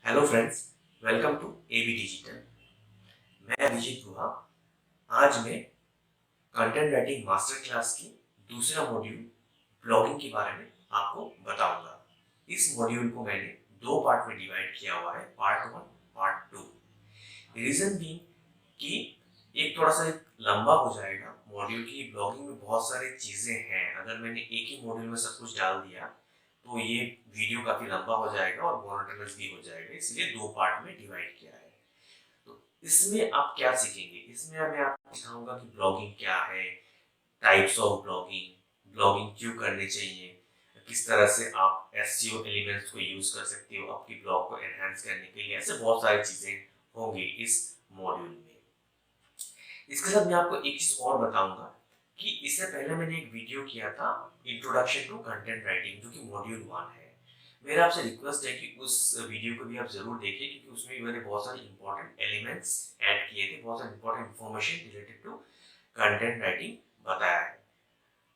Hello friends, welcome to AB digital. मैं अभिजीत गुहा। आज मैं कंटेंट राइटिंग मास्टर क्लास की दूसरा मॉड्यूल ब्लॉगिंग के बारे में आपको बताऊंगा। इस मॉड्यूल को मैंने दो पार्ट में डिवाइड किया हुआ है, part one, part two. Reason भी कि एक थोड़ा सा लंबा हो जाएगा मॉड्यूल की। ब्लॉगिंग में बहुत सारी चीजें हैं, अगर मैंने एक ही मॉड्यूल में सब कुछ डाल दिया तो ये वीडियो काफी लंबा हो जाएगा और मोनोटोनस भी हो जाएगा, इसलिए दो पार्ट में डिवाइड किया है। तो इसमें आप क्या सीखेंगे? इसमें मैं आपको सिखाऊंगा कि ब्लॉगिंग क्या है, टाइप्स ऑफ ब्लॉगिंग, ब्लॉगिंग क्यों करनी चाहिए, किस तरह से आप एसईओ एलिमेंट्स को यूज कर सकते हो आपकी ब्लॉग को एनहांस करने के लिए। ऐसे बहुत सारी चीजें होंगी इस मॉड्यूल में। इसके साथ मैं आपको एक चीज और बताऊंगा कि इससे पहले मैंने एक वीडियो किया था, इंट्रोडक्शन टू कंटेंट राइटिंग, जो कि मॉड्यूल 1 है। मेरा आपसे रिक्वेस्ट है कि उस वीडियो को भी आप जरूर देखिए, क्योंकि उसमें भी मैंने बहुत सारे इंपॉर्टेंट एलिमेंट्स ऐड किए थे, बहुत सारे important information related to content writing बताया है।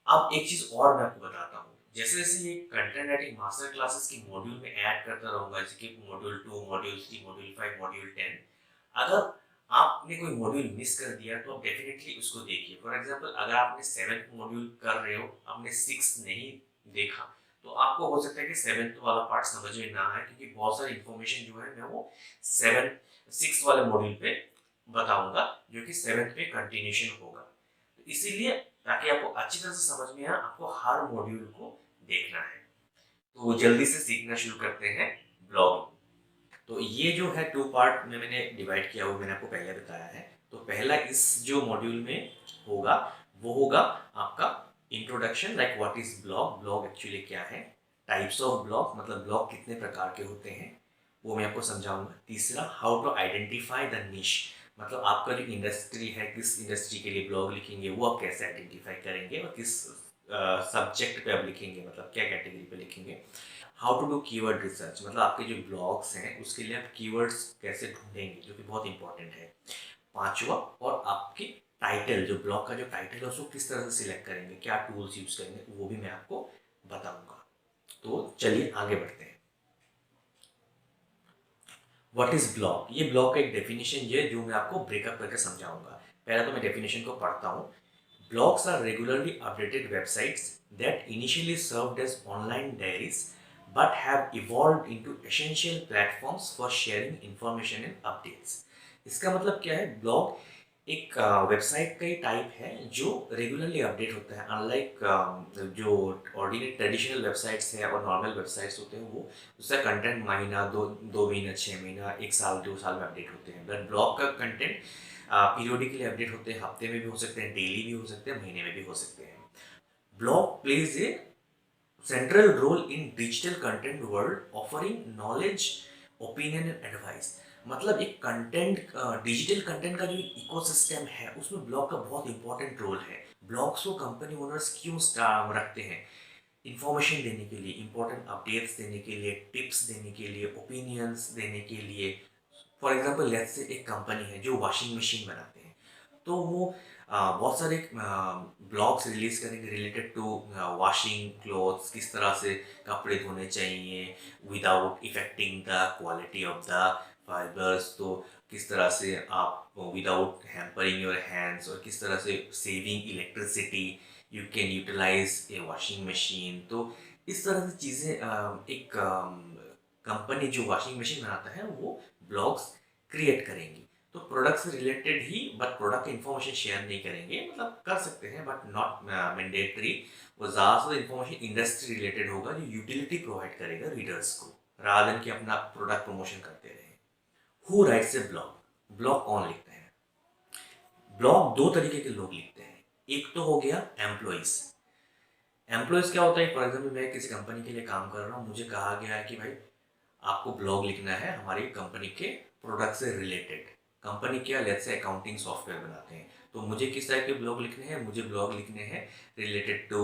अब एक चीज और मैं आपको बताता हूँ, जैसे जैसे ये कंटेंट राइटिंग मास्टर क्लासेस की मॉड्यूल में ऐड करता रहूंगा, जैसे कि मॉड्यूल 2, मॉड्यूल 3, मॉड्यूल 5, मॉड्यूल 10, अगर आपने कोई मॉड्यूल मिस कर दिया तो आप डेफिनेटली उसको देखिए। फॉर एग्जांपल, अगर आपने 7th मॉड्यूल कर रहे हो, आपने 6 नहीं देखा, तो आपको हो सकता है कि 7th वाला पार्ट समझ में ना आए, क्योंकि बहुत सारी इंफॉर्मेशन जो है मैं वो 6th वाले मॉड्यूल पे बताऊंगा, जो कि 7th पे कंटिन्यूशन होगा। तो इसीलिए ताकि आपको अच्छी तरह से समझ में आए, आपको हर मॉड्यूल को देखना है। तो जल्दी से सीखना शुरू करते हैं ब्लॉगिंग। तो ये जो है टू पार्ट में मैंने डिवाइड किया हुआ, मैंने आपको पहले बताया है। तो पहला इस जो मॉड्यूल में होगा वो होगा आपका introduction, like what is blog, blog actually क्या है, टाइप्स ऑफ ब्लॉग, मतलब ब्लॉग कितने प्रकार के होते हैं वो मैं आपको समझाऊंगा। तीसरा, हाउ टू आइडेंटिफाई द निश, मतलब आपका जो इंडस्ट्री है, किस इंडस्ट्री के लिए ब्लॉग लिखेंगे वो आप कैसे आइडेंटिफाई करेंगे, और किस सब्जेक्ट पे आप लिखेंगे, मतलब क्या कैटेगरी पे लिखेंगे। How to do keyword research, मतलब आपके जो ब्लॉग्स हैं उसके लिए आप कीवर्ड्स कैसे ढूंढेंगे, जो कि बहुत इंपॉर्टेंट है। पांचवा, और आपकी टाइटल, जो ब्लॉग का जो टाइटल है उसको किस तरह से सिलेक्ट करेंगे, क्या टूल्स यूज करेंगे, वो भी मैं आपको बताऊंगा। तो चलिए आगे बढ़ते हैं। व्हाट इज ब्लॉग, ये ब्लॉग का एक डेफिनेशन ये जो मैं आपको ब्रेकअप करके समझाऊंगा। पहले तो मैं डेफिनेशन को पढ़ता हूँ। Blogs are regularly updated websites that initially served as online diaries but have evolved into essential platforms for sharing information and updates. इसका मतलब क्या है? ब्लॉग एक वेबसाइट का ही टाइप है जो रेगुलरली अपडेट होता है। अनलाइक जो ऑर्डिनरी ट्रेडिशनल वेबसाइट्स हैं और नॉर्मल वेबसाइट्स होते हैं, वो उसका कंटेंट महीना, दो महीना, 6 महीना, एक साल, 2 साल में अपडेट होते हैं। बट ब्लॉग का कंटेंट पीरियोडिकली अपडेट होते हैं, हफ्ते में भी हो सकते हैं, डेली भी हो सकते हैं, महीने में भी हो सकते हैं। Blog plays a central role in digital content world offering knowledge, opinion and advice। मतलब एक कंटेंट, डिजिटल कंटेंट का जो इकोसिस्टम है उसमें ब्लॉग का बहुत इंपॉर्टेंट रोल है। ब्लॉग्स को कंपनी ओनर्स क्यों रखते हैं? इंफॉर्मेशन देने के लिए, इंपॉर्टेंट अपडेट्स देने के लिए, टिप्स देने के लिए, ओपिनियंस देने के लिए। फॉर एग्जाम्पल, लेट्स से एक कंपनी है जो वॉशिंग मशीन बनाते हैं, तो वो बहुत सारे ब्लॉग्स रिलीज करेंगे रिलेटेड टू वॉशिंग क्लोथ्स, किस तरह से कपड़े धोने चाहिए without affecting the quality of the fibres, तो किस तरह से आप विदाउट हैम्परिंग योर हैंड्स, और किस तरह से saving electricity you can utilise a washing machine. तो इस तरह से चीज़ें एक कंपनी जो वॉशिंग मशीन बनाता है वो ब्लॉग्स क्रिएट करेंगी। तो प्रोडक्ट से रिलेटेड ही, बट प्रोडक्ट की इन्फॉर्मेशन शेयर नहीं करेंगे, मतलब कर सकते हैं बट नॉट मैंडेटरी। वो ज़्यादातर इन्फॉर्मेशन इंडस्ट्री रिलेटेड होगा, जो यूटिलिटी प्रोवाइड करेगा रीडर्स को, रादर देन कि अपना प्रोडक्ट प्रमोशन करते रहे। Who writes a blog, blog कौन लिखते हैं? ब्लॉग दो तरीके के लोग लिखते हैं। एक तो हो गया एम्प्लॉइज। एम्प्लॉइज क्या होता है? फॉर एग्जाम्पल, मैं किसी कंपनी के लिए काम कर रहा हूँ, मुझे कहा गया है कि भाई आपको ब्लॉग लिखना है हमारी कंपनी के प्रोडक्ट से रिलेटेड। कंपनी क्या, लेट्स से अकाउंटिंग सॉफ्टवेयर बनाते हैं, तो मुझे किस तरह के ब्लॉग लिखने हैं? मुझे ब्लॉग लिखने हैं related to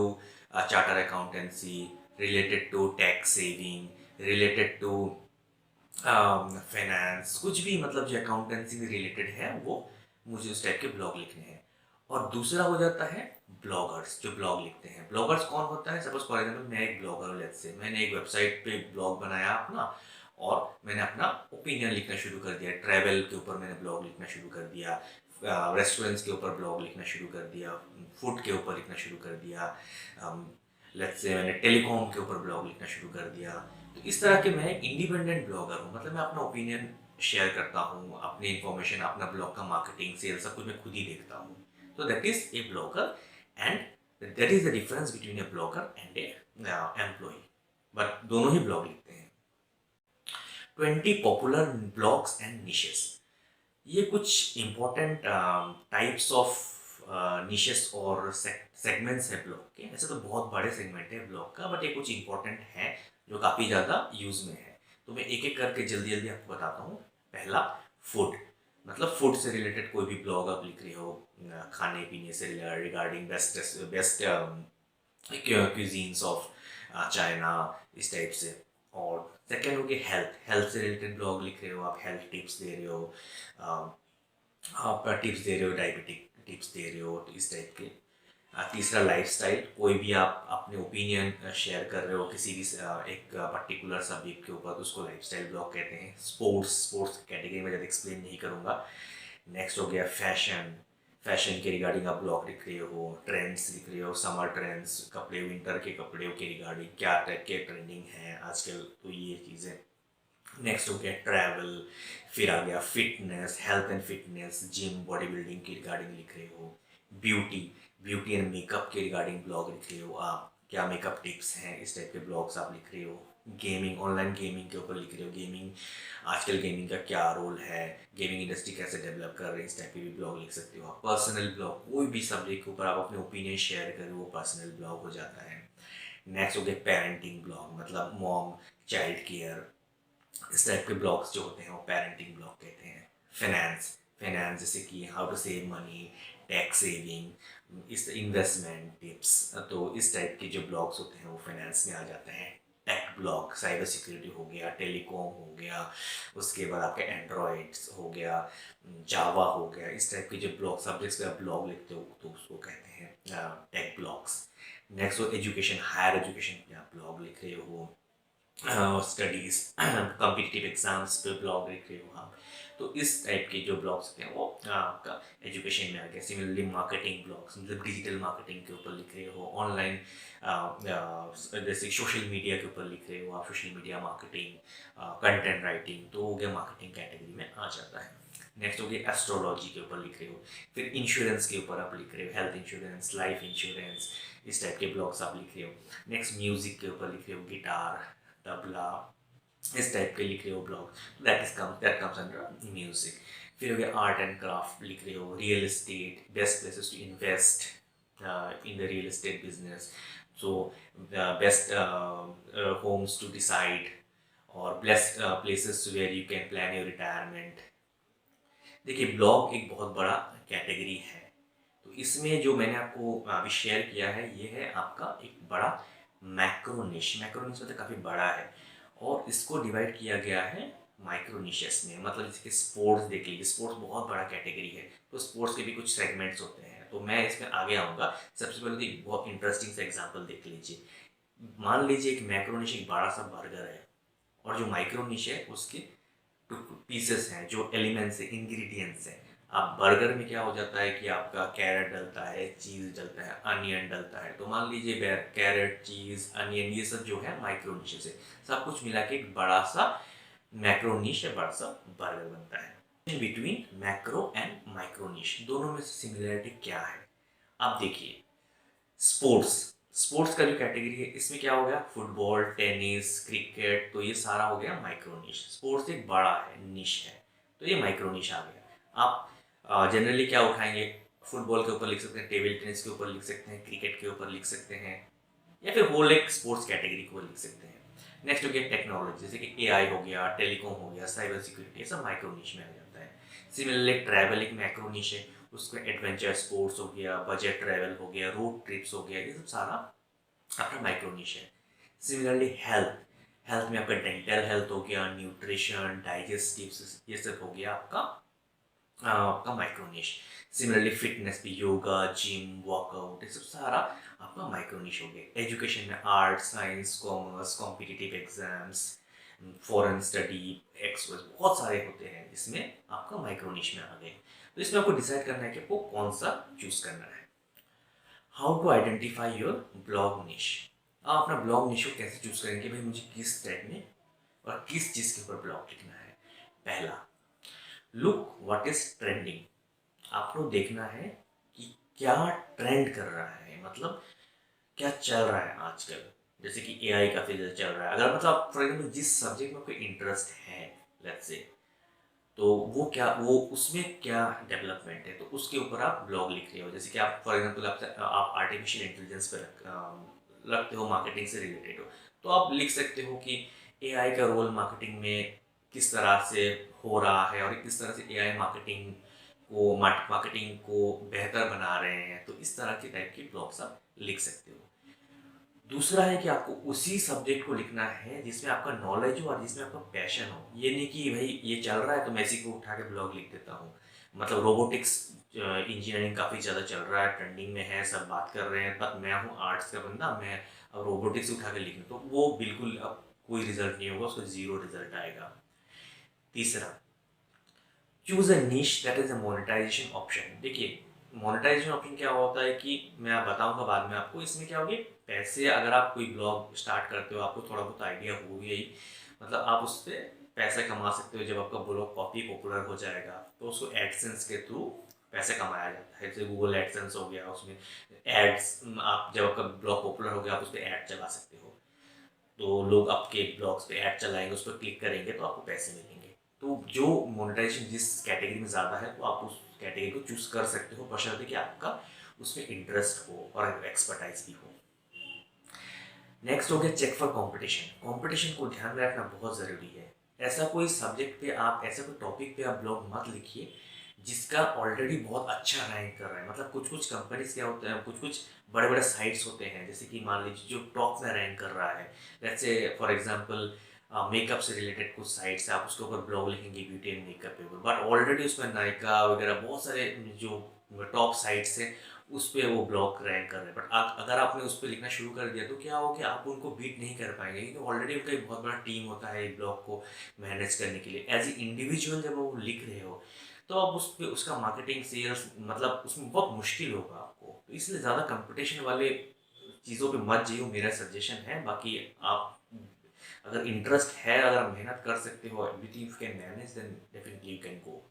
charter accountancy, related to tax saving, related to finance, कुछ भी, मतलब जो अकाउंटेंसी से रिलेटेड है वो मुझे उस टाइप के ब्लॉग लिखने हैं। और दूसरा हो जाता है ब्लॉगर्स, जो ब्लॉग लिखते हैं। ब्लॉगर्स कौन होता है? सपोज फॉर एग्जाम्पल, मैं एक ब्लॉगर हूँ, लेट्स से मैंने एक वेबसाइट पे ब्लॉग बनाया अपना, और मैंने अपना ओपिनियन लिखना शुरू कर दिया, ट्रैवल के ऊपर मैंने ब्लॉग लिखना शुरू कर दिया, रेस्टोरेंट्स के ऊपर ब्लॉग लिखना शुरू कर दिया, फूड के ऊपर लिखना शुरू कर दिया, लेट्स से मैंने टेलीकॉम के ऊपर ब्लॉग लिखना शुरू कर दिया। तो इस तरह के मैं इंडिपेंडेंट ब्लॉगर हूँ, मतलब मैं अपना ओपिनियन शेयर करता हूँ, अपनी इन्फॉर्मेशन, अपना ब्लॉग का मार्केटिंग सेल सब कुछ मैं खुद ही देखता हूँ। तो that is a blogger and that is the difference between a blogger and a employ, but दोनों ही ब्लॉग लिखते हैं। 20 पॉपुलर ब्लॉग्स एंड निशेस, ये कुछ इम्पोर्टेंट टाइप्स ऑफ निशेस और सेगमेंट्स है ब्लॉग के। ऐसे तो बहुत बड़े सेगमेंट है ब्लॉग का, बट ये कुछ इम्पोर्टेंट है जो काफ़ी ज़्यादा यूज़ में है। तो मैं एक एक करके जल्दी जल्दी आपको बताता हूँ। पहला, फूड, मतलब फूड से रिलेटेड कोई भी ब्लॉग आप लिख रहे हो, खाने पीने से regarding best cuisines of China, इस टाइप से। और सेकेंड हो गया हेल्थ, हेल्थ से रिलेटेड ब्लॉग लिख रहे हो आप, हेल्थ टिप्स दे रहे हो, आप टिप्स दे रहे हो, डायबिटिक टिप्स दे रहे हो, तो इस टाइप के। तीसरा लाइफस्टाइल, कोई भी आप अपने ओपिनियन शेयर कर रहे हो किसी भी एक पर्टिकुलर सब्जेक्ट के ऊपर, तो उसको लाइफस्टाइल ब्लॉग कहते हैं। स्पोर्ट्स कैटेगरी में ज़्यादा एक्सप्लेन नहीं करूँगा। नेक्स्ट हो गया फैशन, फैशन के रिगार्डिंग आप ब्लॉग लिख रहे हो, ट्रेंड्स लिख रहे हो, समर ट्रेंड्स, कपड़े, विंटर के कपड़े के रिगार्डिंग क्या टाइप के ट्रेंडिंग है आजकल, तो ये चीज़ें। नेक्स्ट हो गया ट्रैवल, फिर आ गया fitness, health and fitness, gym, body building के रिगार्डिंग लिख रहे हो। ब्यूटी, ब्यूटी एंड मेकअप के रिगार्डिंग ब्लॉग लिख रहे हो आप, क्या मेकअप टिप्स हैं, इस टाइप के ब्लॉग्स आप लिख रहे हो। गेमिंग, ऑनलाइन गेमिंग के ऊपर लिख रहे हो, गेमिंग, आजकल गेमिंग का क्या रोल है, गेमिंग इंडस्ट्री कैसे डेवलप कर रहे हैं, इस टाइप के भी ब्लॉग लिख सकते हो आप। पर्सनल ब्लॉग, कोई भी सब्जेक्ट के ऊपर आप अपने ओपिनियन शेयर करें, वो पर्सनल ब्लॉग हो जाता है। नेक्स्ट हो गया पेरेंटिंग ब्लॉग, मतलब मॉम, चाइल्ड केयर, इस टाइप के ब्लॉग्स जो होते हैं वो पेरेंटिंग ब्लॉग कहते हैं। फाइनेंस, फाइनेंस जैसे कि how to save money, tax saving, इस इन्वेस्टमेंट टिप्स, तो इस टाइप के जो ब्लॉग्स होते हैं वो फाइनेंस में आ जाते हैं। टेक ब्लॉग, साइबर सिक्योरिटी हो गया, टेलीकॉम हो गया, उसके बाद आपके एंड्रॉइड्स हो गया, जावा हो गया, इस टाइप के जो ब्लॉग सब्जेक्ट्स पे आप ब्लॉग लिखते हो तो उसको कहते हैं टेक ब्लॉग्स। नेक्स्ट हो एजुकेशन, हायर एजुकेशन पे आप ब्लॉग लिख रहे हो, स्टडीज़, कॉम्पिटिटिव एग्जाम्स पे ब्लॉग लिख रहे हो आप, तो इस टाइप के जो ब्लॉग्स होते हैं वो आपका एजुकेशन में आ गया। सिमिलरली मार्केटिंग ब्लॉग्स, मतलब डिजिटल मार्केटिंग के ऊपर लिख रहे हो, ऑनलाइन जैसे सोशल मीडिया के ऊपर लिख रहे हो आप, social media marketing, content writing, तो हो गया मार्केटिंग कैटेगरी में आ जाता है। नेक्स्ट हो गया एस्ट्रोलॉजी के ऊपर लिख रहे हो, फिर इंश्योरेंस के ऊपर आप लिख रहे हो, हेल्थ इंश्योरेंस, लाइफ इंश्योरेंस, इस टाइप के ब्लॉग्स आप लिख रहे हो। नेक्स्ट म्यूजिक के ऊपर लिख रहे हो, गिटार, तबला, इस टाइप के लिख रहे हो blog, that comes under music. फिर हो गया आर्ट एंड क्राफ्ट लिख रहे हो, real estate, best places to invest in the real estate business, so best homes to decide, और best places where you can plan your retirement. देखिए blog एक बहुत बड़ा कैटेगरी है, तो इसमें जो मैंने आपको अभी शेयर किया है ये है आपका एक बड़ा मैक्रोनिश, मैक्रोनिश मतलब काफ़ी बड़ा है, और इसको डिवाइड किया गया है माइक्रोनिशेस में। मतलब जैसे कि स्पोर्ट्स देख लीजिए, स्पोर्ट्स बहुत बड़ा कैटेगरी है, तो स्पोर्ट्स के भी कुछ सेगमेंट्स होते हैं, तो मैं इसमें आगे आऊँगा। सबसे पहले तो एक बहुत इंटरेस्टिंग सा एग्जाम्पल देख लीजिए। मान लीजिए एक मैक्रोनिश एक बड़ा सा बर्गर है, और जो माइक्रोनिश है उसके पीसेस हैं, जो एलिमेंट्स हैं, इंग्रेडिएंट्स हैं। आप बर्गर में क्या हो जाता है कि आपका कैरेट डलता है, चीज़ डलता है, अनियन डलता है, तो मान लीजिए कैरेट, चीज़, अनियन, ये सब जो है माइक्रोनिश से सब कुछ मिला के एक बड़ा सा मैक्रोनिश या बड़ा सा बर्गर बनता है। In between macro and micro niche दोनों में सिमिलरिटी क्या है, आप देखिए। स्पोर्ट्स, स्पोर्ट्स का जो कैटेगरी है इसमें क्या हो गया, फुटबॉल, टेनिस, क्रिकेट, तो ये सारा हो गया माइक्रोनिश। स्पोर्ट्स एक बड़ा है, निश है, तो ये माइक्रोनिश आ गया। आप जनरली क्या उठाएंगे, फुटबॉल के ऊपर लिख सकते हैं, टेबल टेनिस के ऊपर लिख सकते हैं, क्रिकेट के ऊपर लिख सकते हैं, या फिर होल एक स्पोर्ट्स कैटेगरी को लिख सकते हैं। नेक्स्ट हो गया टेक्नोलॉजी, जैसे कि एआई हो गया, टेलीकॉम हो गया, साइबर सिक्योरिटी, ये सब माइक्रोनिश में आ जाता है। सिमिलरली ट्रैवल एक मैक्रोनिश है, उसमें एडवेंचर स्पोर्ट्स हो गया, बजट ट्रैवल हो गया, रोड ट्रिप्स हो गया, ये सब सारा आपका माइक्रोनिश है। सिमिलरली हेल्थ, हेल्थ में आपका डेंटल हेल्थ हो गया, न्यूट्रिशन, डाइजेस्टिव, ये सब हो गया आपका माइक्रोनिश। सिमिलरली फिटनेस भी, योगा, जिम, वर्कआउट, ये सब सारा आपका माइक्रोनिश हो गया। एजुकेशन में art, science, commerce, competitive exams, foreign study, expert, बहुत सारे होते हैं जिसमें आपका माइक्रो निश में आ गए। तो इसमें आपको डिसाइड करना है कि आपको कौन सा चूज करना है। How to identify your blog niche. आप अपना ब्लॉग निश को कैसे चूज करेंगे, भाई मुझे किस टाइप में और किस चीज़ के ऊपर ब्लॉग लिखना है। पहला, लुक व्हाट इज ट्रेंडिंग। आपको देखना है कि क्या ट्रेंड कर रहा है, मतलब क्या चल रहा है आजकल। जैसे कि एआई काफ़ी ज़्यादा चल रहा है, अगर मतलब फॉर एग्जाम्पल जिस सब्जेक्ट में कोई इंटरेस्ट है लेट्स से, तो वो क्या, वो उसमें क्या डेवलपमेंट है, तो उसके ऊपर आप ब्लॉग लिख रहे हो। जैसे कि आप फॉर एग्जाम्पल आप आर्टिफिशियल इंटेलिजेंस पे रखते हो, मार्केटिंग से रिलेटेड हो, तो आप लिख सकते हो कि एआई का रोल मार्केटिंग में किस तरह से हो रहा है और किस तरह से एआई मार्केटिंग को बेहतर बना रहे हैं। तो इस तरह के टाइप के ब्लॉग्स आप लिख सकते हो। दूसरा है कि आपको उसी सब्जेक्ट को लिखना है जिसमें आपका नॉलेज हो और जिसमें आपका पैशन हो। ये नहीं कि भाई ये चल रहा है तो मैं इसी को उठा के ब्लॉग लिख देता हूँ। मतलब रोबोटिक्स इंजीनियरिंग काफ़ी ज़्यादा चल रहा है, ट्रेंडिंग में है, सब बात कर रहे हैं, पर मैं हूँ आर्ट्स का बंदा, मैं अब रोबोटिक्स उठा के लिख दूँ तो वो बिल्कुल अब कोई रिजल्ट नहीं होगा, उसका ज़ीरो रिजल्ट आएगा। तीसरा, choose a niche that is a monetisation option. देखिए मोनेटाइजेशन ऑप्शन क्या होता है कि मैं बताऊंगा बाद में आपको। इसमें क्या होगी, पैसे, अगर आप कोई ब्लॉग स्टार्ट करते हो, आपको थोड़ा बहुत आइडिया हो गई, मतलब आप उस पर पैसे कमा सकते हो। जब आपका ब्लॉग काफ़ी पॉपुलर हो जाएगा तो उसको एडसेंस के थ्रू पैसे कमाया जाता है। जैसे गूगल एडसेंस हो गया, उसमें एड्स, आप जब आपका ब्लॉग पॉपुलर हो गया आप उस पर ऐड चला सकते हो, तो लोग आपके ब्लॉग्स पे ऐड चलाएंगे, उस पर क्लिक करेंगे तो आपको पैसे मिलेंगे। तो जो मोनेटाइजेशन जिस कैटेगरी में ज़्यादा है तो आप उस कैटेगरी को चूज कर सकते हो, बशर्ते कि आपका उसमें इंटरेस्ट हो और एक्सपर्टाइज भी हो। नेक्स्ट हो गया चेक फॉर कंपटीशन। कंपटीशन को ध्यान में रखना बहुत ज़रूरी है। ऐसा कोई सब्जेक्ट पे आप, ऐसा कोई टॉपिक पे आप ब्लॉग मत लिखिए जिसका ऑलरेडी बहुत अच्छा रैंक कर रहा है। मतलब कुछ कुछ कंपनीज क्या होते हैं, कुछ कुछ बड़े बड़े साइट्स होते हैं, जैसे कि मान लीजिए जो टॉप में रैंक कर रहा है, जैसे फॉर एग्जांपल मेकअप से रिलेटेड कुछ साइट्स है, आप उसके ऊपर ब्लॉग लिखेंगे ब्यूटी एंड मेकअप के ऊपर, बट ऑलरेडी उसमें नायका वगैरह बहुत सारे जो टॉप साइट्स हैं उस पर वो ब्लॉग रैंक कर रहे हैं। बट अगर आपने उस पर लिखना शुरू कर दिया तो क्या हो कि आप उनको बीट नहीं कर पाएंगे, क्योंकि ऑलरेडी उनका एक बहुत बड़ा टीम होता है एक ब्लॉग को मैनेज करने के लिए। एज ए इंडिविजुअल जब वो लिख रहे हो तो आप उस पर उसका मार्केटिंग, सेल्स, मतलब उसमें बहुत मुश्किल होगा आपको। तो इसलिए ज़्यादा कंपटीशन वाले चीज़ों पे मत जाइए, मेरा सजेशन है। बाकी आप अगर इंटरेस्ट है, अगर मेहनत कर सकते हो, everything you can manage, then definitely you can go.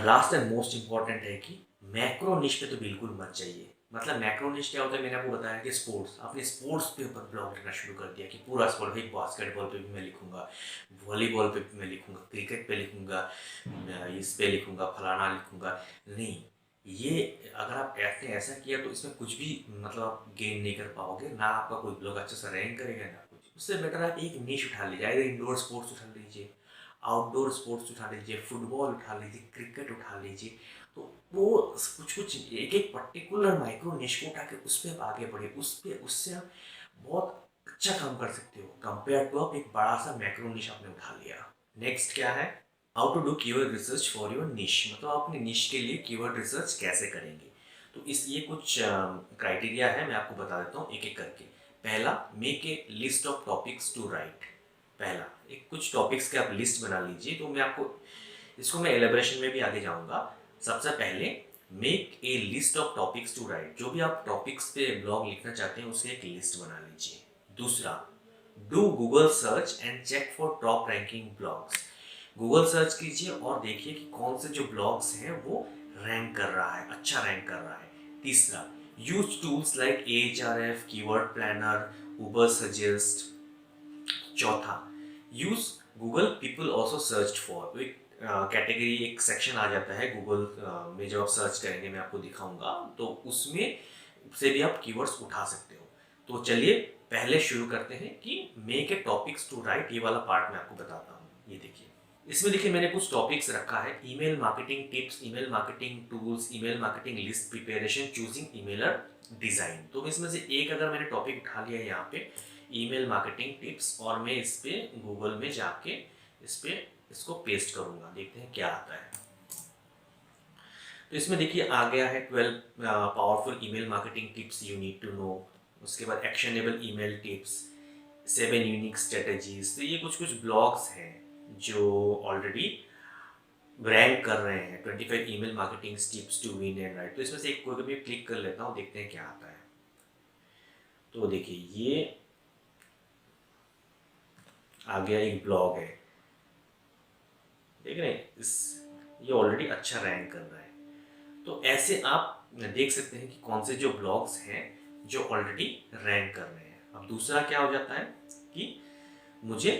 Last and most important है कि मैक्रो निश पे तो बिल्कुल मत जाइए। मतलब मैक्रो निश क्या होता है, मैंने आपको बताया कि स्पोर्ट्स, आपने स्पोर्ट्स पे ऊपर ब्लॉग लिखना शुरू कर दिया कि पूरा स्पोर्ट, भाई बास्केटबॉल पे भी मैं लिखूंगा, वॉलीबॉल पे भी मैं लिखूंगा, क्रिकेट पे लिखूंगा, इस पे लिखूंगा, फलाना लिखूंगा। नहीं, ये अगर आप आपने ऐसा किया तो इसमें कुछ भी मतलब आप गेन नहीं कर पाओगे, ना आपका कोई ब्लॉग अच्छा सा रैंक करेगा ना कुछ। उससे बेटर आप एक निश उठा लीजिए, या इंडोर स्पोर्ट्स उठा लीजिए, आउटडोर स्पोर्ट्स उठा लीजिए, फुटबॉल उठा लीजिए, क्रिकेट उठा लीजिए। तो वो कुछ कुछ एक एक पर्टिकुलर माइक्रो निश को उठा के उस पर आप आगे बढ़े, उससे आप बहुत अच्छा काम कर सकते हो कंपेयर टू आप एक बड़ा सा मैक्रो निश आपने उठा लिया। नेक्स्ट क्या है, how to do keyword research for your niche. मतलब आप अपने निश के लिए कीवर्ड रिसर्च कैसे करेंगे। तो इस ये कुछ क्राइटेरिया है, मैं आपको बता देता हूँ एक एक करके। पहला, make a list of topics to write. पहला, एक कुछ टॉपिक्स के आप लिस्ट बना लीजिए। तो मैं आपको इसको मैं एलेबरेशन में भी आगे जाऊंगा। सबसे पहले, make a list of topics to write. जो भी आप टॉपिक्स पे ब्लॉग लिखना चाहते हैं उसकी एक लिस्ट बना लीजिए। दूसरा, do Google search and check for top ranking blogs. Google search कीजिए और देखिए कि कौन से जो ब्लॉग्स हैं वो रैंक कर रहा है, अच्छा रैंक कर रहा है। तीसरा, use tools like Ahref, keyword planner, Ubersuggest. चौथा, use Google people also search for. एक कैटेगरी, एक सेक्शन आ जाता है गूगल में, जब आप सर्च करेंगे मैं आपको दिखाऊंगा, तो उसमें से भी आप कीवर्ड्स उठा सकते हो। तो चलिए पहले शुरू करते हैं कि make a topics to write, ये वाला पार्ट मैं आपको बताता हूँ। ये देखिए, इसमें देखिए मैंने कुछ टॉपिक्स रखा है। Email marketing tips, email marketing tools, email marketing list preparation, choosing emailer design. तो इसमें से एक अगर मैंने टॉपिक उठा लिया यहाँ पे, ईमेल मार्केटिंग टिप्स, और मैं इस पे गूगल में जाके इस पे इसको पेस्ट करूंगा, देखते हैं क्या आता है। तो इसमें देखिए आ गया है 12 powerful email marketing tips you need to know. उसके बाद actionable email tips, 7 unique strategies. तो ये कुछ कुछ ब्लॉग्स हैं जो ऑलरेडी रैंक कर रहे हैं। 25 email marketing tips to win and write. तो इसमें से एक कोई भी क्लिक कर लेता हूँ, देखते हैं क्या आता है। तो देखिए ये आ गया, एक ब्लॉग है, देख रहे हैं इस, ये ऑलरेडी अच्छा रैंक कर रहा है। तो ऐसे आप देख सकते हैं कि कौन से जो ब्लॉग्स हैं जो ऑलरेडी रैंक कर रहे हैं। अब दूसरा क्या हो जाता है कि मुझे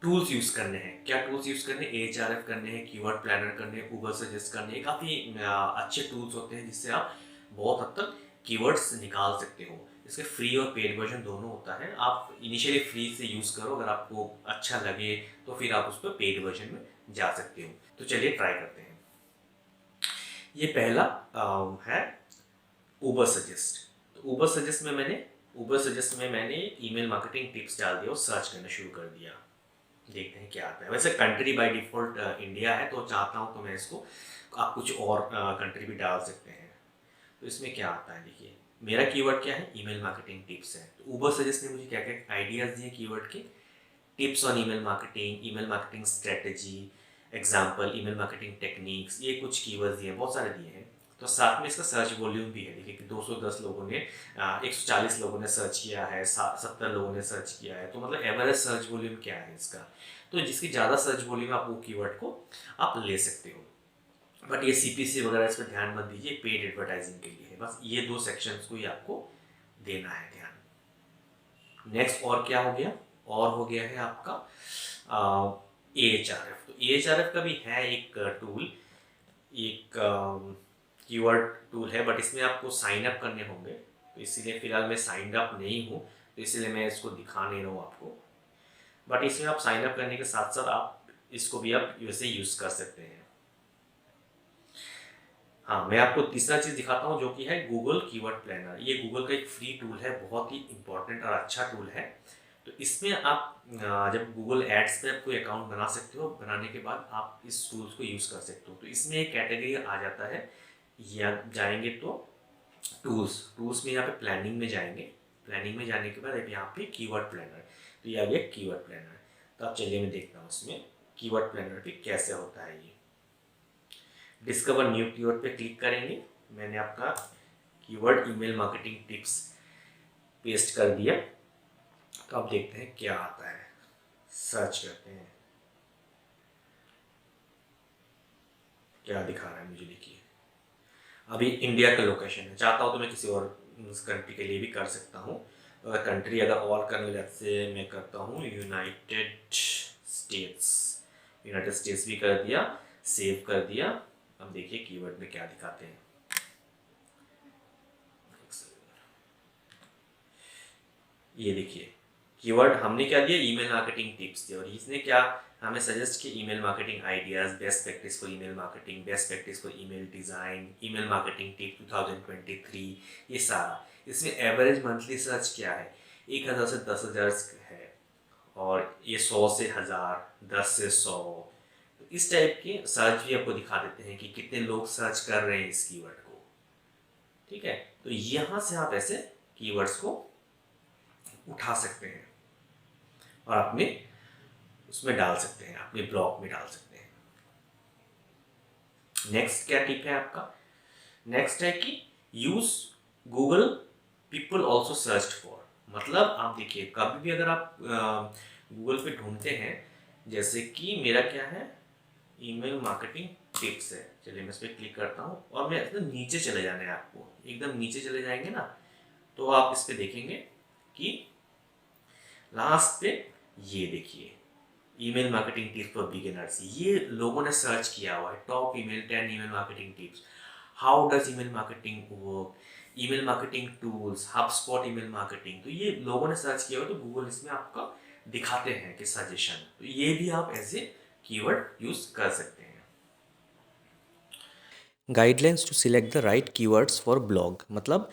टूल्स यूज़ करने हैं। क्या टूल्स यूज़ करने हैं? AHRF करने हैं, कीवर्ड प्लानर करने हैं, गूगल सजेस्ट करने हैं। काफ़ी अच्छे टूल्स होते हैं जिससे आप बहुत हद तक कीवर्ड्स निकाल सकते हो। इसके फ्री और पेड वर्जन दोनों होता है। आप इनिशियली फ्री से यूज़ करो, अगर आपको अच्छा लगे तो फिर आप उस पर पेड वर्जन में जा सकते हो। तो चलिए ट्राई करते हैं। ये पहला है ऊबर सजेस्ट। तो ऊबर सजेस्ट में मैंने ईमेल मार्केटिंग टिप्स डाल दिया और सर्च करना शुरू कर दिया। देखते हैं क्या आता है। वैसे कंट्री बाय डिफ़ॉल्ट इंडिया है, तो चाहता हूँ तो मैं इसको, आप कुछ और कंट्री भी डाल सकते हैं। तो इसमें क्या आता है, देखिए मेरा कीवर्ड क्या है, ईमेल मार्केटिंग टिप्स है। तो ऊबर सजेस्ट ने मुझे क्या क्या आइडियाज़ दिए कीवर्ड के। Tips on email marketing strategy, example, email marketing techniques, ये कुछ कीवर्ड्स दिए हैं, बहुत सारे दिए हैं। तो साथ में इसका सर्च वॉल्यूम भी है। देखिए कि 210 लोगों ने 140 लोगों ने सर्च किया है, 70 लोगों ने सर्च किया है। तो मतलब एवरेज सर्च वॉल्यूम क्या है इसका। तो जिसकी ज़्यादा सर्च वॉल्यूम, आप वो कीवर्ड को आप ले सकते हो। बट ये CPC वगैरह इस पर ध्यान मत दीजिए, पेड एडवर्टाइजिंग के लिए है। बस ये 2 सेक्शंस को ही आपको देना है ध्यान। नेक्स्ट और क्या हो गया, और हो गया है आपका AHRF। तो AHRF का भी है एक टूल, एक कीवर्ड टूल है, बट इसमें आपको साइन अप करने होंगे। तो इसीलिए फ़िलहाल मैं साइन अप नहीं हूँ, तो इसीलिए मैं इसको दिखा नहीं रहा हूँ आपको। बट इसमें आप साइन अप करने के साथ साथ आप इसको भी आप वैसे यूज़ कर सकते हैं। हाँ, मैं आपको तीसरा चीज़ दिखाता हूँ जो कि है गूगल कीवर्ड प्लानर। ये गूगल का एक फ्री टूल है, बहुत ही इंपॉर्टेंट और अच्छा टूल है। तो इसमें आप जब गूगल एड्स पे आप कोई अकाउंट बना सकते हो, बनाने के बाद आप इस टूल्स को यूज़ कर सकते हो। तो इसमें एक कैटेगरी आ जाता है, या जाएंगे तो टूल्स में यहाँ पे प्लानिंग में जाएंगे। प्लानिंग में जाने के बाद अब यहाँ पे कीवर्ड प्लानर, तो ये आ गया कीवर्ड प्लानर। तो अब चलिए मैं देखता हूँ इसमें कीवर्ड प्लानर पे कैसे होता है। ये डिस्कवर न्यू कीवर्ड पे क्लिक करेंगे। मैंने आपका keyword email marketing tips paste कर दिया। तो अब देखते हैं क्या आता है, सर्च करते हैं क्या दिखा रहा है मुझे। देखिए अभी इंडिया का लोकेशन है, चाहता हूँ तो मैं किसी और कंट्री के लिए भी कर सकता हूँ। अगर कंट्री अगर और करने जैसे मैं करता हूँ यूनाइटेड स्टेट्स भी कर दिया, सेव कर दिया। अब देखिए कीवर्ड में क्या दिखाते हैं। ये देखिए कीवर्ड हमने क्या दिया, ईमेल मार्केटिंग टिप्स दिया। और इसने क्या हमें सजेस्ट किया, email marketing ideas, best practice for email marketing, best practice for email design, email marketing tip 2023, ये सारा। इसमें एवरेज मंथली सर्च क्या है, 1000 से 10,000 है, और ये 100 से 1000, 10 से 100। तो इस टाइप के सर्च भी आपको दिखा देते हैं कि कितने लोग सर्च कर रहे हैं इस कीवर्ड को। ठीक है, तो यहाँ से आप ऐसे कीवर्ड्स को उठा सकते हैं और अपने उसमें डाल सकते हैं, अपने ब्लॉग में डाल सकते हैं। नेक्स्ट क्या टिप है आपका, नेक्स्ट है कि use Google people also search for. मतलब आप देखिए कभी भी अगर आप गूगल पे ढूंढते हैं, जैसे कि मेरा क्या है, ईमेल मार्केटिंग टिप्स है। चलिए मैं इस पर क्लिक करता हूँ और मैं एकदम नीचे चले जाना है आपको, एकदम नीचे चले जाएंगे ना, तो आप इस पे देखेंगे कि लास्ट पे ये देखिए email marketing tips for beginners. ये लोगों ने सर्च किया हुआ है, top 10 email marketing tips, how does email marketing work, email marketing tools, HubSpot email marketing. तो ये लोगों ने सर्च किया हुआ, तो गूगल इसमें आपका दिखाते हैं कि सजेशन। तो ये भी आप ऐसे कीवर्ड यूज कर सकते हैं। Guidelines to select the right keywords for blog, मतलब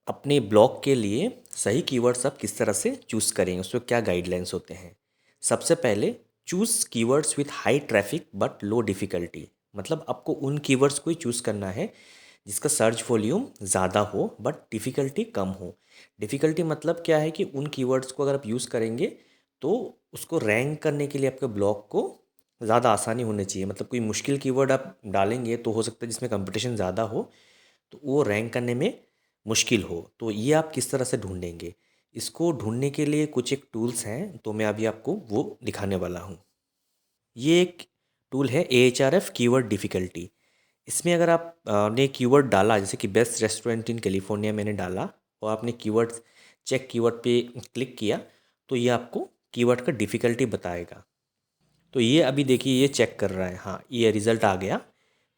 अपने ब्लॉग के लिए सही कीवर्ड्स आप किस तरह से चूज़ करेंगे, उसमें क्या गाइडलाइंस होते हैं। सबसे पहले choose keywords with high traffic but low difficulty, मतलब आपको उन कीवर्ड्स को ही चूज़ करना है जिसका सर्च वॉल्यूम ज़्यादा हो बट डिफ़िकल्टी कम हो। डिफ़िकल्टी मतलब क्या है कि उन कीवर्ड्स को अगर आप यूज़ करेंगे तो उसको रैंक करने के लिए आपके ब्लॉग को ज़्यादा आसानी होनी चाहिए। मतलब कोई मुश्किल कीवर्ड आप डालेंगे तो हो सकता है जिसमें कंपटीशन ज़्यादा हो तो वो रैंक करने में मुश्किल हो। तो ये आप किस तरह से ढूंढेंगे, इसको ढूंढने के लिए कुछ एक टूल्स हैं, तो मैं अभी आपको वो दिखाने वाला हूँ। ये एक टूल है AHRF कीवर्ड डिफ़िकल्टी। इसमें अगर आपने कीवर्ड डाला, जैसे कि बेस्ट रेस्टोरेंट इन कैलिफोर्निया मैंने डाला और आपने कीवर्ड चेक कीवर्ड पे क्लिक किया तो ये आपको कीवर्ड का डिफ़िकल्टी बताएगा। तो ये अभी देखिए ये चेक कर रहा है, हाँ ये रिज़ल्ट आ गया।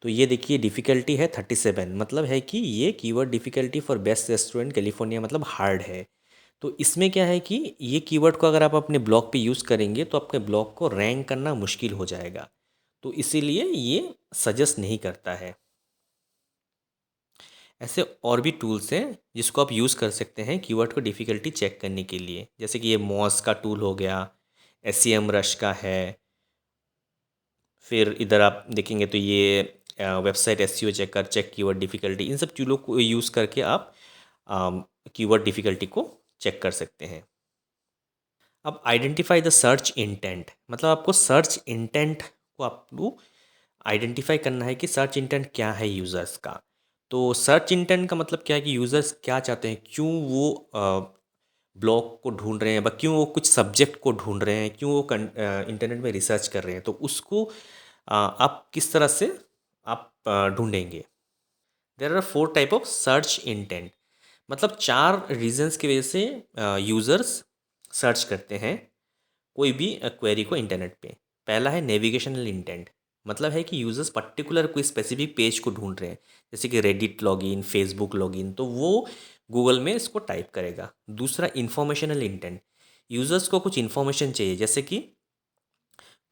तो ये देखिए डिफ़िकल्टी है 37, मतलब है कि ये keyword difficulty for best restaurant California मतलब हार्ड है। तो इसमें क्या है कि ये कीवर्ड को अगर आप अपने ब्लॉग पे यूज़ करेंगे तो आपके ब्लॉग को रैंक करना मुश्किल हो जाएगा। तो इसीलिए ये सजेस्ट नहीं करता है। ऐसे और भी टूल्स हैं जिसको आप यूज़ कर सकते हैं कीवर्ड को डिफ़िकल्टी चेक करने के लिए, जैसे कि ये मॉस का टूल हो गया, SEMrush का है। फिर इधर आप देखेंगे तो ये website SEO checker, check keyword difficulty, इन सब चीज़ों को यूज़ करके आप कीवर्ड डिफ़िकल्टी को चेक कर सकते हैं। अब आइडेंटिफाई द सर्च इंटेंट, मतलब आपको सर्च इंटेंट को आपको आइडेंटिफाई करना है कि सर्च इंटेंट क्या है यूज़र्स का। तो सर्च इंटेंट का मतलब क्या है कि यूज़र्स क्या चाहते हैं, क्यों वो ब्लॉग को ढूंढ रहे हैं, क्यों वो कुछ सब्जेक्ट को ढूंढ रहे हैं, क्यों वो इंटरनेट में रिसर्च कर रहे हैं। तो उसको आप किस तरह से आप ढूंढेंगे। There are 4 type of search intent, मतलब 4 रीजंस की वजह से यूज़र्स सर्च करते हैं कोई भी क्वेरी को इंटरनेट पे। पहला है नेविगेशनल इंटेंट, मतलब है कि यूज़र्स पर्टिकुलर कोई स्पेसिफिक पेज को ढूंढ रहे हैं, जैसे कि रेडिट लॉगिन, फेसबुक लॉगिन, तो वो गूगल में इसको टाइप करेगा। दूसरा इंफॉर्मेशनल इंटेंट, यूज़र्स को कुछ इन्फॉर्मेशन चाहिए, जैसे कि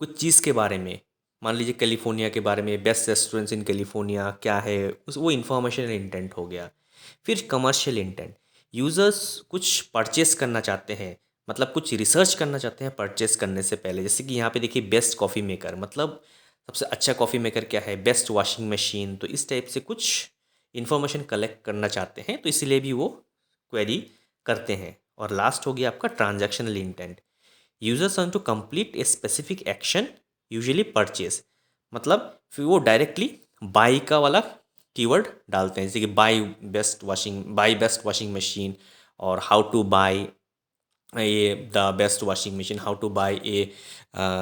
कुछ चीज़ के बारे में, मान लीजिए कैलिफोर्निया के बारे में, बेस्ट रेस्टोरेंट्स इन कैलिफोर्निया क्या है, उस वो इन्फॉर्मेशनल इंटेंट हो गया। फिर कमर्शियल इंटेंट, यूज़र्स कुछ परचेस करना चाहते हैं, मतलब कुछ रिसर्च करना चाहते हैं परचेस करने से पहले, जैसे कि यहाँ पे देखिए बेस्ट कॉफ़ी मेकर, मतलब सबसे अच्छा कॉफ़ी मेकर क्या है, बेस्ट वॉशिंग मशीन, तो इस टाइप से कुछ इन्फॉर्मेशन कलेक्ट करना चाहते हैं, तो इसीलिए भी वो क्वेरी करते हैं। और लास्ट हो गया आपका transactional intent, users want to complete a specific action, usually purchase, मतलब फिर वो डायरेक्टली बाई का वाला कीवर्ड डालते हैं, जैसे कि बाई बेस्ट वॉशिंग मशीन, और हाउ टू बाई ये the best washing machine, how two by A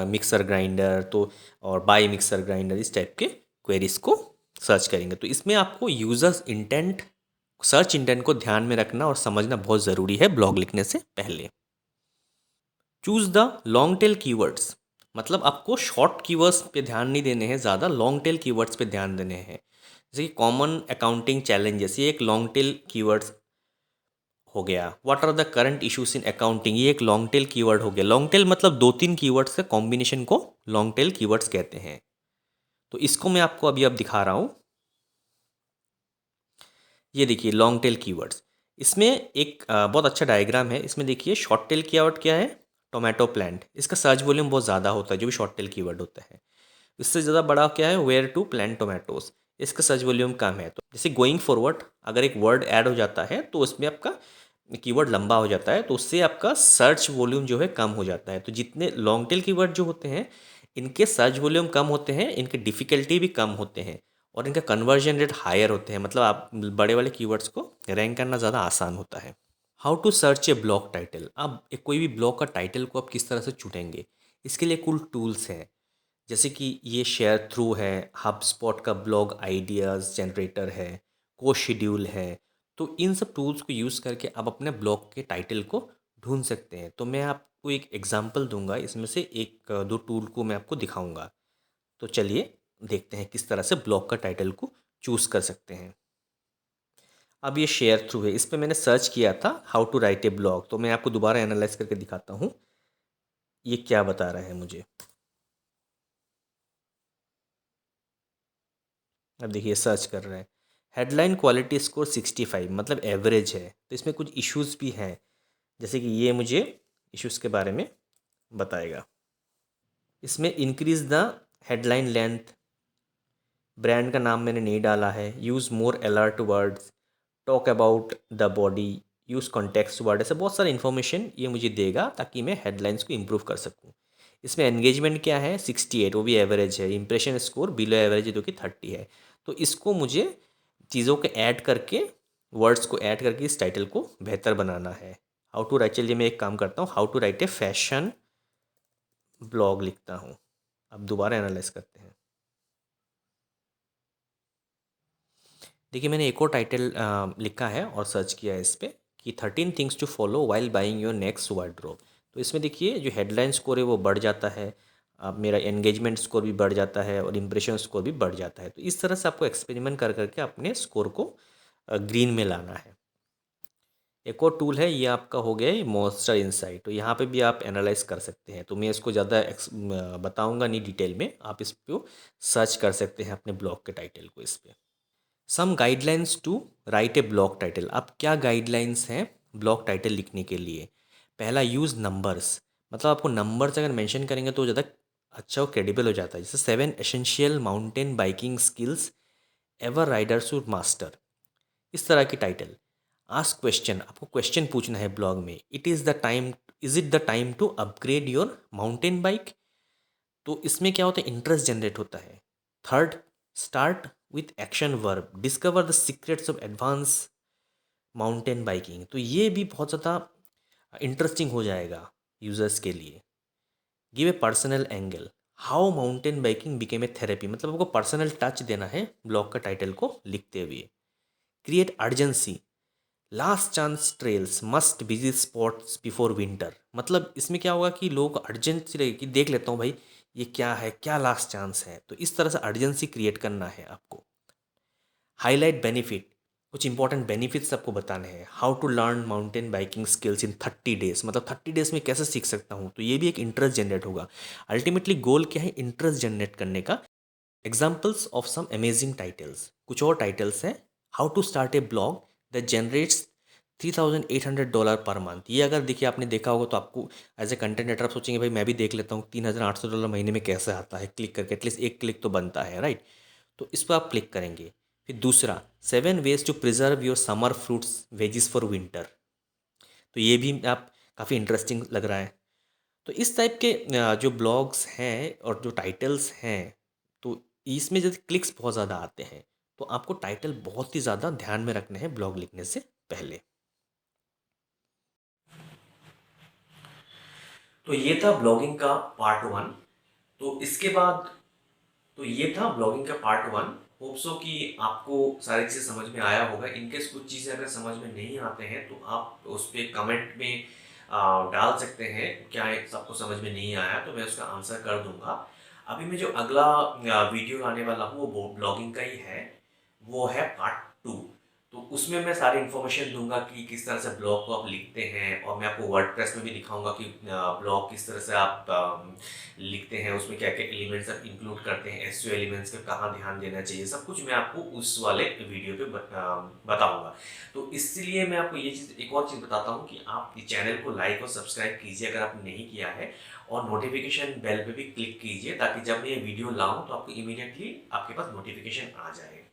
mixer grinder, तो और बाई मिक्सर ग्राइंडर, इस टाइप के क्वेरीज को सर्च करेंगे। तो इसमें आपको यूजर्स इंटेंट, सर्च इंटेंट को ध्यान में रखना और समझना बहुत ज़रूरी है ब्लॉग लिखने से पहले। Choose the long tail keywords, मतलब आपको शॉर्ट कीवर्ड्स पे ध्यान नहीं देने हैं, ज़्यादा लॉन्ग टेल कीवर्ड्स पे ध्यान देने हैं। जैसे कि कॉमन अकाउंटिंग चैलेंजेस, ये एक लॉन्ग टेल कीवर्ड्स हो गया। What are the current issues in accounting, ये एक लॉन्ग टेल कीवर्ड हो गया। लॉन्ग टेल मतलब 2-3 कीवर्ड्स के कॉम्बिनेशन को लॉन्ग टेल कीवर्ड्स कहते हैं। तो इसको मैं आपको अभी अब दिखा रहा हूँ। ये देखिए लॉन्ग टेल कीवर्ड्स, इसमें एक बहुत अच्छा डायग्राम है। इसमें देखिए शॉर्ट टेल कीवर्ड क्या है, टोमेटो प्लांट, इसका सर्च वॉल्यूम बहुत ज़्यादा होता है, जो भी शॉर्ट टेल कीवर्ड होता है। इससे ज़्यादा बड़ा क्या है, वेयर टू प्लांट टोमेटोज, इसका सर्च वॉल्यूम कम है। तो जैसे गोइंग फॉरवर्ड, अगर एक वर्ड ऐड हो जाता है तो उसमें आपका कीवर्ड लंबा हो जाता है, तो उससे आपका सर्च वॉल्यूम जो है कम हो जाता है। तो जितने लॉन्ग टेल कीवर्ड जो होते हैं, इनके सर्च वॉल्यूम कम होते हैं, इनके डिफ़िकल्टी भी कम होते हैं, और इनका कन्वर्जन रेट हायर होते हैं, मतलब आप बड़े वाले कीवर्ड्स को रैंक करना ज़्यादा आसान होता है। How to search a blog title, अब एक कोई भी ब्लॉग का टाइटल को आप किस तरह से चुनेंगे, इसके लिए कुल टूल्स हैं। जैसे कि ये शेयर थ्रू है, हब स्पॉट का ब्लॉग आइडियाज़ जनरेटर है, को शेड्यूल है। तो इन सब टूल्स को यूज़ करके आप अपने ब्लॉग के टाइटल को ढूंढ सकते हैं। तो मैं आपको एक एग्जांपल दूंगा, इसमें से एक दो टूल को मैं आपको दिखाऊंगा। तो चलिए देखते हैं किस तरह से ब्लॉग का टाइटल को चूज़ कर सकते हैं। अब ये शेयर थ्रू है, इस पर मैंने सर्च किया था how to write a blog, तो मैं आपको दोबारा एनालाइज करके दिखाता हूँ ये क्या बता रहा है मुझे। अब देखिए सर्च कर रहे हैं, हेडलाइन क्वालिटी स्कोर 65, मतलब एवरेज है। तो इसमें कुछ इश्यूज़ भी हैं, जैसे कि ये मुझे इश्यूज़ के बारे में बताएगा। इसमें increase the headline length, brand का नाम मैंने नहीं डाला है। Use more alert words, talk about the body, use context word, ऐसे बहुत सारे इन्फॉर्मेशन ये मुझे देगा ताकि मैं हेडलाइंस को इम्प्रूव कर सकूँ। इसमें एंगेजमेंट क्या है 68, वो भी एवरेज है। इंप्रेशन स्कोर बिलो एवरेज है जो कि 30 है। तो इसको मुझे चीज़ों को ऐड करके, वर्ड्स को ऐड करके इस टाइटल को बेहतर बनाना है। हाउ टू राइट, चलिए मैं एक काम करता हूँ, how to write a fashion blog लिखता हूँ। अब दोबारा एनालाइज करते हैं। देखिए मैंने एक और टाइटल लिखा है और सर्च किया है इस पर कि 13 things to follow while buying your next wardrobe. तो इसमें देखिए जो हेडलाइन स्कोर है वो बढ़ जाता है, अब मेरा एंगेजमेंट स्कोर भी बढ़ जाता है और इंप्रेशन स्कोर भी बढ़ जाता है। तो इस तरह से आपको एक्सपेरिमेंट कर करके अपने स्कोर को ग्रीन में लाना है। एक और टूल है, ये आपका हो गया मॉन्स्टर इंसाइट। तो यहाँ पे भी आप एनालाइज कर सकते हैं। तो मैं इसको ज़्यादा बताऊंगा नहीं डिटेल में, आप इस पर सर्च कर सकते हैं अपने ब्लॉग के टाइटल को इस पर। Some guidelines to write a blog title. अब क्या गाइडलाइंस हैं ब्लॉग टाइटल लिखने के लिए? पहला, यूज़ नंबर्स, मतलब आपको नंबर्स अगर मेंशन करेंगे तो ज़्यादा अच्छा और क्रेडिबल हो जाता है। जैसे 7 essential mountain biking skills ever rider should master, इस तरह की टाइटल। आस्क क्वेश्चन, आपको क्वेश्चन पूछना है ब्लॉग में। Is it the time to upgrade your mountain bike? तो इसमें क्या होता है, इंटरेस्ट जनरेट होता है। Third, start with action verb, discover the secrets of advance mountain biking. तो ये भी बहुत ज़्यादा इंटरेस्टिंग हो जाएगा यूज़र्स के लिए। Give a personal angle, how mountain biking became a therapy, मतलब आपको पर्सनल टच देना है ब्लॉग का टाइटल को लिखते हुए। Create urgency, last chance trails must visit spots before winter, मतलब इसमें क्या होगा कि लोगों को अर्जेंसी लगेगी कि देख लेता हूँ भाई ये क्या है, क्या लास्ट चांस है। तो इस तरह से अर्जेंसी क्रिएट करना है आपको। हाईलाइट बेनिफिट, कुछ इंपॉर्टेंट बेनिफिट्स आपको बताने हैं। How to learn mountain biking skills in 30 days, मतलब 30 डेज में कैसे सीख सकता हूँ। तो ये भी एक इंटरेस्ट जनरेट होगा। अल्टीमेटली गोल क्या है, इंटरेस्ट जनरेट करने का। Examples of some amazing titles, कुछ और टाइटल्स हैं। How to start a blog that generates $3,800 per month. ये अगर देखिए आपने देखा होगा तो आपको एज ए कंटेंट राइटर आप सोचेंगे भाई मैं भी देख लेता हूँ $3,800 महीने में कैसे आता है, क्लिक करके एटलीस्ट एक क्लिक तो बनता है, राइट। तो इस पर आप क्लिक करेंगे। फिर दूसरा, 7 ways to preserve your summer fruits veggies for winter. तो ये भी आप काफ़ी इंटरेस्टिंग लग रहा है। तो इस टाइप के जो ब्लॉग्स हैं और जो टाइटल्स हैं, तो इसमें जैसे क्लिक्स बहुत ज़्यादा आते हैं। तो आपको टाइटल बहुत ही ज़्यादा ध्यान में रखने हैं ब्लॉग लिखने से पहले। तो ये था ब्लॉगिंग का पार्ट 1। तो इसके बाद, तो ये था ब्लॉगिंग का पार्ट 1। होप सो कि आपको सारी चीज़ें समझ में आया होगा। इनकेस कुछ चीज़ें अगर समझ में नहीं आते हैं तो आप उस पर कमेंट में डाल सकते हैं क्या है सबको समझ में नहीं आया, तो मैं उसका आंसर कर दूंगा। अभी मैं जो अगला वीडियो लाने वाला हूँ वो ब्लॉगिंग का ही है, वो है पार्ट 2। तो उसमें मैं सारी इन्फॉर्मेशन दूंगा कि किस तरह से ब्लॉग को आप लिखते हैं, और मैं आपको वर्डप्रेस में भी दिखाऊंगा कि ब्लॉग किस तरह से आप लिखते हैं, उसमें क्या क्या एलिमेंट्स आप इंक्लूड करते हैं, एसईओ एलिमेंट्स पे कहाँ ध्यान देना चाहिए, सब कुछ मैं आपको उस वाले वीडियो पे बताऊंगा। तो इसलिए मैं आपको ये चीज़, एक और चीज़ बताता हूँ कि आप इस चैनल को लाइक और सब्सक्राइब कीजिए अगर आपने नहीं किया है, और नोटिफिकेशन बेल पे भी क्लिक कीजिए ताकि जब मैं ये वीडियो लाऊं तो आपको इमीडिएटली आपके पास नोटिफिकेशन आ जाए।